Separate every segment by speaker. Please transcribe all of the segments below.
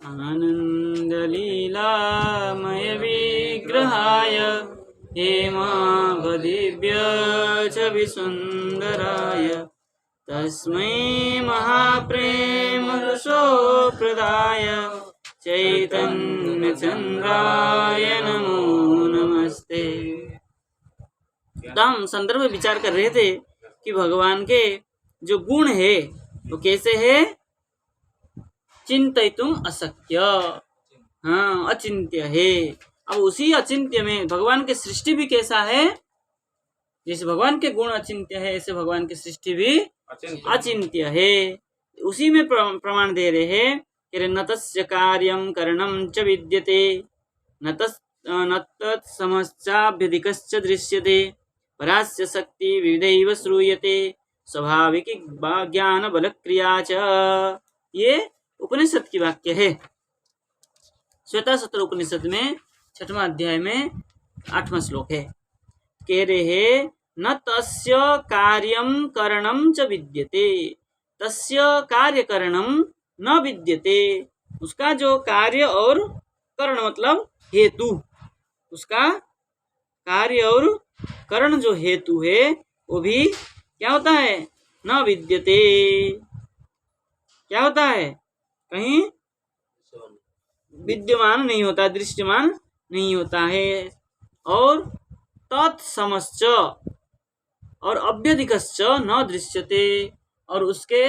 Speaker 1: आनन्दलीलामय विग्रहाय हेमावदिव्य छविसुन्दराय तस्मै महाप्रेमरसोप्रदाय चैतन्यचन्द्राय नमो नमस्ते। तो हम संदर्भ में विचार कर रहे थे कि भगवान के जो गुण है वो कैसे है, चिंतयितुम अशक्य, हाँ अचिंत्य है। अब उसी अचिंत्य में भगवान की सृष्टि भी कैसा है, जैसे भगवान के गुण अचिंत्य है ऐसे भगवान की सृष्टि भी अचिंत्य है। उसी में प्रमाण दे रहे हैं कि न तस्य कार्यं करणं च विद्यते न तत्समश्चाभ्यधिकश्च दृश्यते परास्य शक्ति विविधैव श्रूयते स्वाभाविकी ज्ञान बल क्रिया च। ये उपनिषद की वाक्य है। श्वेतासत्र उपनिषद में 6वां अध्याय में 8वां श्लोक है। कह रहे हैं न तस्य कार्यं करणं च विद्यते, तस्य कार्य करणं न विद्यते, उसका जो कार्य और करण मतलब हेतु, उसका कार्य और करण जो हेतु है वो भी क्या होता है, न विद्यते। क्या होता है, कहीं विद्यमान नहीं होता, दृश्यमान नहीं होता है। और तत्समश्च और अभ्यधिकश्च न दृश्यते, और उसके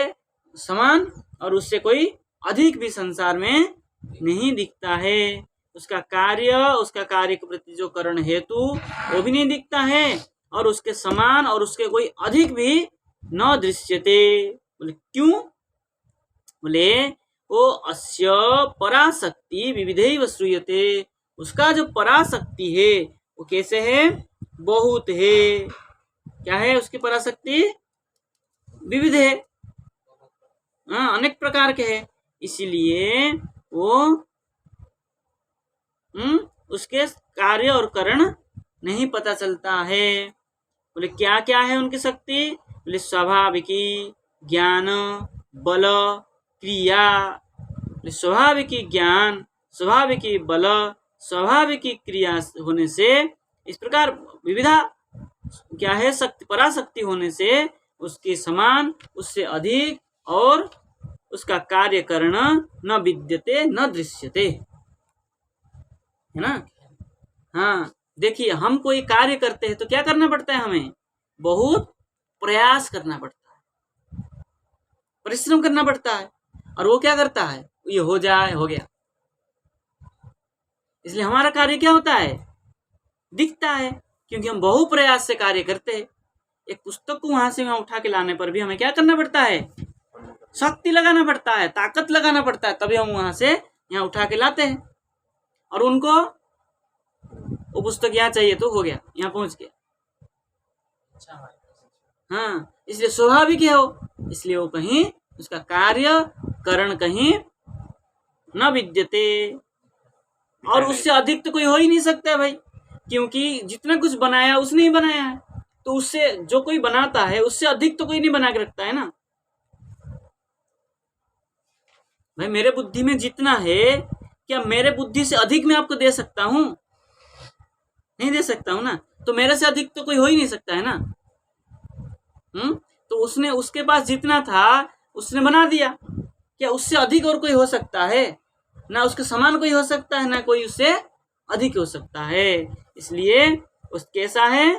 Speaker 1: समान और उससे कोई अधिक भी संसार में नहीं दिखता है। उसका कार्य के प्रति जो करण हेतु वो भी नहीं दिखता है, और उसके समान और उसके कोई अधिक भी न दृश्यते। बोले क्यों, बोले वो अस्य पराशक्ति विविधैव श्रूयते, उसका जो पराशक्ति है वो कैसे है, बहुत है। क्या है उसकी पराशक्ति, विविध है, अनेक प्रकार के है, इसीलिए वो उसके कार्य और करण नहीं पता चलता है। बोले क्या क्या है उनकी शक्ति, बोले स्वाभाविकी ज्ञान बल क्रिया। स्वाभाविकी ज्ञान, स्वाभाविकी बल, स्वाभाविकी क्रिया होने से इस प्रकार विविधा क्या है, शक्ति पराशक्ति होने से उसके समान उससे अधिक और उसका कार्य करना न विद्यते न दृश्यते, है ना। हाँ देखिए, हम कोई कार्य करते हैं तो क्या करना पड़ता है, हमें बहुत प्रयास करना पड़ता है, परिश्रम करना पड़ता है, और वो क्या करता है, ये हो जाए, हो गया। इसलिए हमारा कार्य क्या होता है, दिखता है, क्योंकि हम बहु प्रयास से कार्य करते हैं। एक पुस्तक को वहां से वहां उठा के लाने पर भी हमें क्या करना पड़ता है, शक्ति लगाना पड़ता है, ताकत लगाना पड़ता है, तभी हम वहां से यहाँ उठा के लाते हैं। और उनको वो पुस्तक यहाँ चाहिए तो हो गया, यहाँ पहुंच गया। हाँ, इसलिए स्वाभाविक है वो, इसलिए वो कहीं उसका कार्य करण कहीं न विद्यते, और उससे अधिक तो कोई हो ही नहीं सकता है भाई, क्योंकि जितना कुछ बनाया उसने ही बनाया है, तो उससे जो कोई बनाता है उससे अधिक तो कोई नहीं बना के रखता है ना भाई। मेरे बुद्धि में जितना है, क्या मेरे बुद्धि से अधिक मैं आपको दे सकता हूं, नहीं दे सकता हूं ना, तो मेरे से अधिक तो कोई हो ही नहीं सकता है ना। तो उसने, उसके पास जितना था उसने बना दिया, क्या उससे अधिक और कोई हो सकता है, ना उसके समान कोई हो सकता है, ना कोई उससे अधिक हो सकता है। इसलिए उस कैसा है,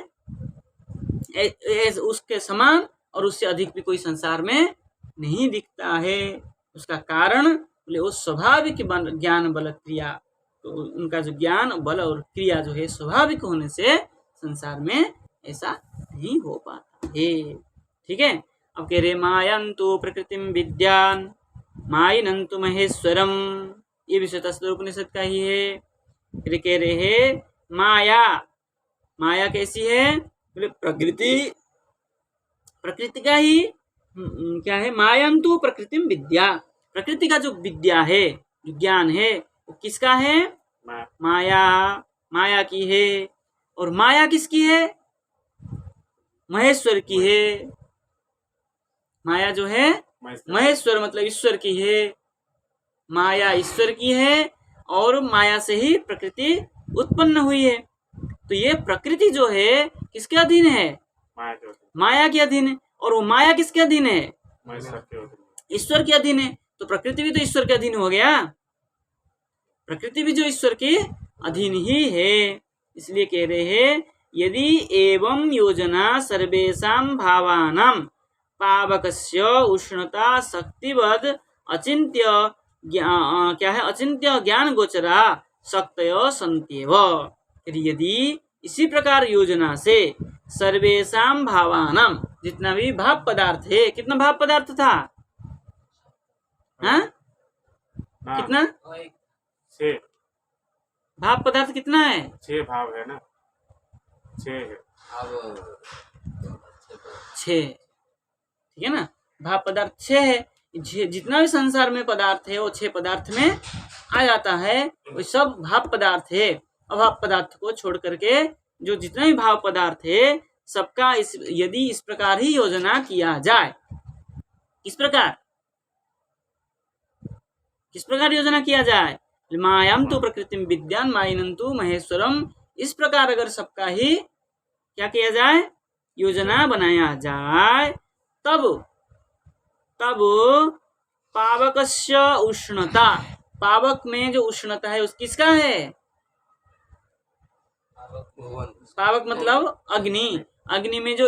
Speaker 1: उसके समान और उससे अधिक भी कोई संसार में नहीं दिखता है। उसका कारण बोले वो स्वाभाविक ज्ञान बल क्रिया, तो उनका जो ज्ञान बल और क्रिया जो है स्वाभाविक होने से संसार में ऐसा नहीं हो पाता है। ठीक है। अब कह रहे मायन्तु प्रकृतिम विद्यान मायिनन्तु महेश्वरम, ये भी श्वेतासत्र उपनिषद का ही है। फिर कह रहे हैं माया, माया कैसी है, बोले प्रकृति का ही क्या है, मायन्तु प्रकृतिम विद्या, प्रकृति का जो विद्या है, जो ज्ञान है, वो किसका है, माया, माया की है। और माया किसकी है, महेश्वर की है। माया जो है महेश्वर मतलब ईश्वर की है। माया ईश्वर की है और माया से ही प्रकृति उत्पन्न हुई है। तो ये प्रकृति जो है किसके अधीन है? माया के अधीन है। और वो माया किसके अधीन है? ईश्वर के अधीन है। तो प्रकृति भी तो ईश्वर के अधीन हो गया, प्रकृति भी जो ईश्वर के अधीन ही है। इसलिए कह रहे हैं यदि एवं योजना सर्वेषां भावानां पावकस्य उष्णता शक्तिवद अचिंत्य क्या है अचिंत्य ज्ञान गोचरा शक्तयो सन्त्येव। यदि इसी प्रकार योजना से सर्वेषां भावानां जितना भी भाव पदार्थ है, कितना भाव पदार्थ था? हाँ कितना?
Speaker 2: 6
Speaker 1: भाव पदार्थ कितना है?
Speaker 2: 6 भाव है ना, 6 है।
Speaker 1: 6 ठीक है ना, भाव पदार्थ 6 है। जितना भी संसार में पदार्थ है वो 6 पदार्थ में आ जाता है, वो सब भाव पदार्थ है। अभाव पदार्थ को छोड़ करके जो जितना भी भाव पदार्थ है सबका यदि इस प्रकार ही योजना किया जाए, किस प्रकार योजना किया जाए? मायाम तो प्रकृतिम विद्यान मायनम तो महेश्वरम। इस प्रकार अगर सबका ही क्या किया जाए? योजना बनाया जाए, तब पावकस्य उष्णता, पावक में जो उष्णता है उस किसका है? पावक मतलब अग्नि, अग्नि में जो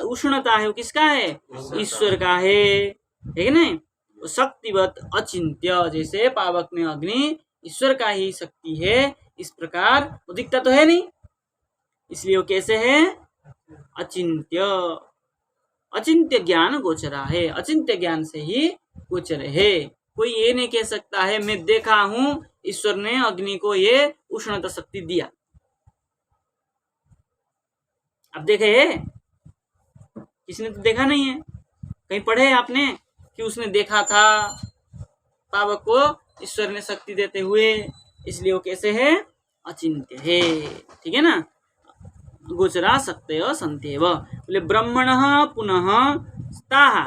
Speaker 1: उष्णता है वो किसका है? ईश्वर का है, ठीक है ना। शक्तिवत अचिंत्य, जैसे पावक में अग्नि ईश्वर का ही शक्ति है, इस प्रकार वो दिखता तो है नहीं, इसलिए वो कैसे है? अचिंत्य। अचिंत्य ज्ञान गोचरा है, अचिंत्य ज्ञान से ही गोचर है। कोई ये नहीं कह सकता है मैं देखा हूं ईश्वर ने अग्नि को ये उष्णता शक्ति दिया। अब देखे है? किसी ने तो देखा नहीं है। कहीं पढ़े आपने कि उसने देखा था पावक को ईश्वर ने शक्ति देते हुए? इसलिए वो कैसे है? अचिंत्य है, ठीक है ना। गोचरा सत्य संत्येव। बोले ब्रह्मणः पुनः ताः,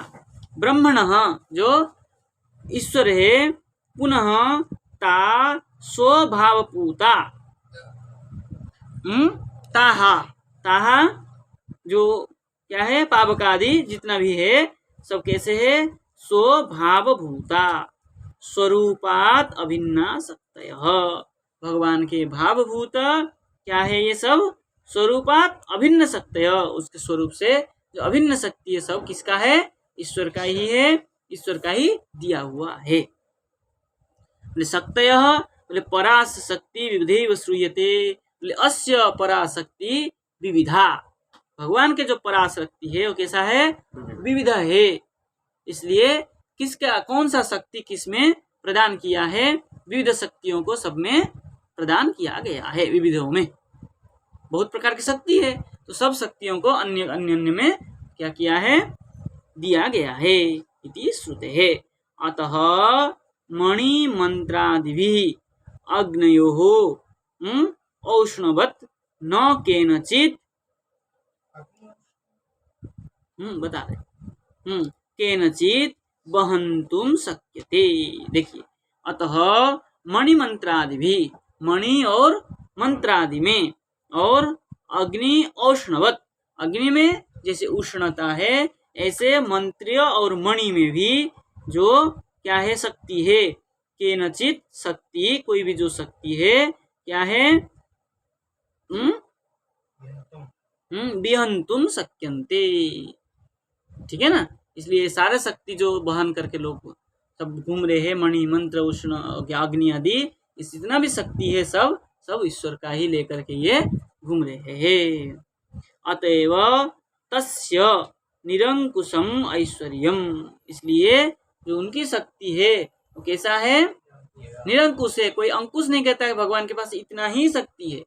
Speaker 1: ब्रह्मणः जो ईश्वर है, पुनः ता स्वभावपूता, ताः जो क्या है? पावकादि जितना भी है सब कैसे है? स्वभावभूता, स्वरूपात अभिन्ना शक्तयः। भगवान के भावभूत क्या है? ये सब स्वरूपात अभिन्न शक्तय, उसके स्वरूप से जो अभिन्न शक्ति है सब किसका है? ईश्वर का ही है, ईश्वर का ही दिया हुआ है। बोले शक्तयः, बोले परास शक्ति विविधैव श्रूयते। बोले अस्य पराशक्ति विविधा, भगवान के जो पराशक्ति है वो कैसा है? विविधा है। इसलिए किसका कौन सा शक्ति किस में प्रदान किया है? विविध शक्तियों को सब में प्रदान किया गया है। विविधों में बहुत प्रकार की शक्ति है, तो सब शक्तियों को अन्य अन्य में क्या किया है? दिया गया है। इति श्रुते है। अतः मणि मंत्रादिभिः अग्नयोः औष्णवत् न केनचित् बता रहे केनचित् वहन्तुं शक्यते। देखिए, अतः मणि मंत्रादि भी, मणि और मंत्रादि में, और अग्नि औष्णवत, अग्नि में जैसे उष्णता है ऐसे मंत्र और मणि में भी जो क्या है? शक्ति है। केनचित शक्ति, कोई भी जो शक्ति है क्या है? विहंतुम शक्यन्ते, ठीक है ना। इसलिए सारे शक्ति जो वहन करके लोग सब घूम रहे हैं, मणि मंत्र उष्ण अग्नि आदि, इस जितना भी शक्ति है सब सब ईश्वर का ही लेकर के ये घूम रहे हैं। अतएव तस्य निरंकुशम ऐश्वर्यम, इसलिए जो उनकी शक्ति है वो कैसा है? निरंकुश है। कोई अंकुश नहीं कहता है भगवान के पास इतना ही शक्ति है।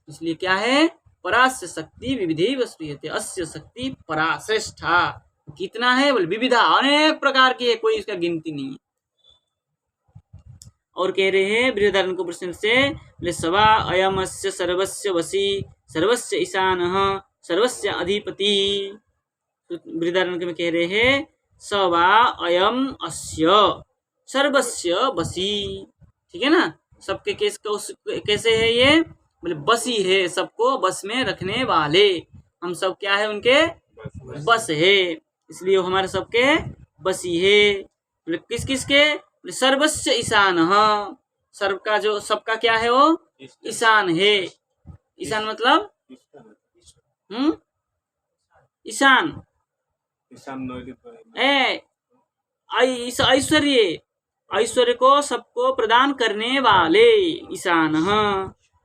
Speaker 1: इसलिए क्या है? परास्य शक्ति विविधैव श्रूयते, अस्य शक्ति पराश्रेष्ठा। कितना है? बोले विविधा, अनेक प्रकार की है, कोई इसका गिनती नहीं है। और कह रहे हैं बृहदारण्यक उपनिषद से, बोले सवा अयमस्य सर्वस्य वशी सर्वस्य ईशानः सर्वस्य अधिपति। बृहदारण्यक में कह रहे हैं स वा अयम अस्य सर्वस्य बसी। ठीक है ना, सबके कैसे है ये, बोले बसी है, सबको बस में रखने वाले, हम सब क्या है उनके बस है, इसलिए वो हमारे सबके बसी है। बोले किस किस के, बोले सर्वस्य ईशान, सर्व का जो सबका क्या है वो ईशान है। ईशान मतलब ईशान ऐश्वर्य, ऐश्वर्य को सबको प्रदान करने वाले ईशान,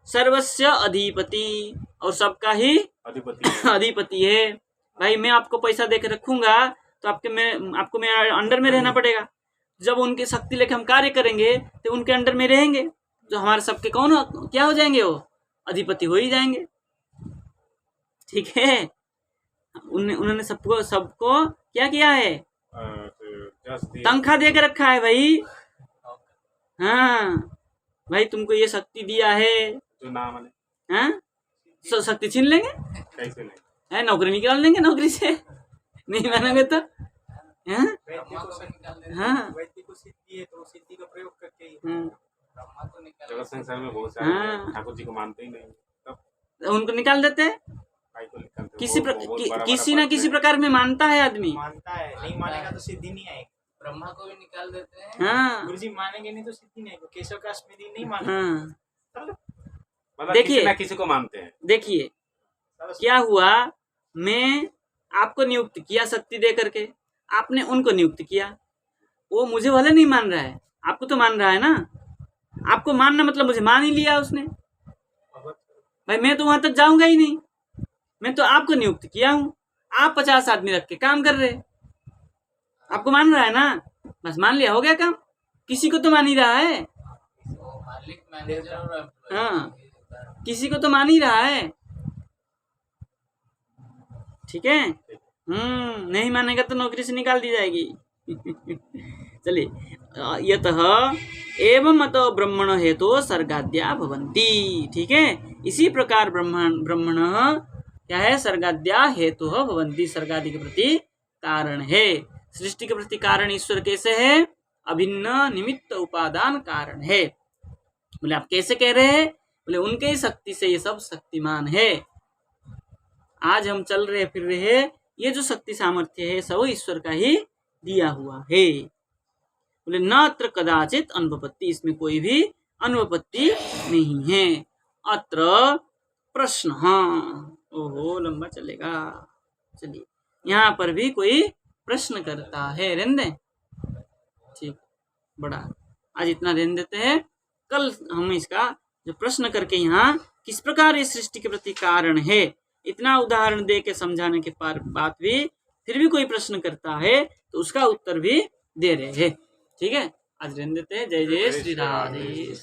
Speaker 1: सर्वस्य अधिपति, और सबका ही अधिपति है। भाई मैं आपको पैसा देकर रखूंगा तो आपको मेरे अंडर में रहना पड़ेगा। जब उनकी शक्ति लेकर हम कार्य करेंगे तो उनके अंडर में रहेंगे, तो हमारे सबके कौन क्या हो जाएंगे, वो अधिपति हो ही जाएंगे। ठीक है, उन्होंने सबको क्या किया है, तनख्वाह देकर रखा है भाई। हाँ भाई तुमको ये शक्ति दिया है,
Speaker 2: जो नाम है,
Speaker 1: हाँ शक्ति छीन लेंगे,
Speaker 2: कैसे नहीं
Speaker 1: है नौकरी निकाल लेंगे, नौकरी से नहीं मानोगे तो हाँ
Speaker 3: वैद्य को सिद्धि है तो सिद्धि का प्रयोग करके ही
Speaker 2: जगत संसार में बहुत सारे ठाकुर जी को मानते ही नहीं, तब
Speaker 1: उनको निकाल देते हैं। किसी ना किसी प्रकार में मानता है आदमी,
Speaker 3: मानता है, नहीं मानेगा तो सिद्धि नहीं आएगी। ब्रह्मा को भी निकाल देते हैं।
Speaker 1: हाँ
Speaker 3: गुरुजी मानेंगे नहीं तो सिद्धि नहीं आएगी। केशव का स्मृति नहीं मानेगा।
Speaker 1: हाँ
Speaker 2: मतलब
Speaker 1: देखिए,
Speaker 2: किसी ना किसी को मानते हैं।
Speaker 1: देखिए क्या हुआ, मैं आपको नियुक्त किया शक्ति दे करके, आपने उनको नियुक्त किया, वो मुझे भले नहीं मान रहा है, आपको तो मान रहा है ना। आपको मानना मतलब मुझे मान ही लिया उसने, भाई मैं तो वहां तक जाऊंगा ही नहीं, मैं तो आपको नियुक्त किया हूं, आप 50 आदमी रख के काम कर रहे, आपको मान रहा है ना, बस मान लिया, हो गया काम। किसी को तो मान ही रहा है, हाँ किसी को तो मान ही रहा है। ठीक है, नहीं मानेगा तो नौकरी से निकाल दी जाएगी। चलिए, यतः एवं अतो ब्रह्मण हेतु सर्गाद्या भवन्ति। ठीक है, इसी प्रकार ब्रह्मण क्या है, सर्गाद्या हेतु भवन्ति, सर्गादि के प्रति कारण है। सृष्टि के प्रति कारण ईश्वर कैसे है, अभिन्न निमित्त उपादान कारण है। बोले आप कैसे कह रहे हैं, बोले उनके ही शक्ति से ये सब शक्तिमान है। आज हम चल रहे फिर रहे, ये जो शक्ति सामर्थ्य है सब ईश्वर का ही दिया हुआ है। बोले न अत्र कदाचित अनुपपत्ति, इसमें कोई भी अनुपपत्ति नहीं है। अत्र प्रश्न, ओहो लंबा चलेगा, चलिए यहाँ पर भी कोई प्रश्न करता है, रहने दें। ठीक, बड़ा आज इतना रहने देते हैं, कल हम इसका जो प्रश्न करके यहाँ किस प्रकार इस सृष्टि के प्रति कारण है, इतना उदाहरण दे के समझाने के बाद भी फिर भी कोई प्रश्न करता है तो उसका उत्तर भी दे रहे हैं। ठीक है, आज रहने देते हैं। जय जय श्री राधे।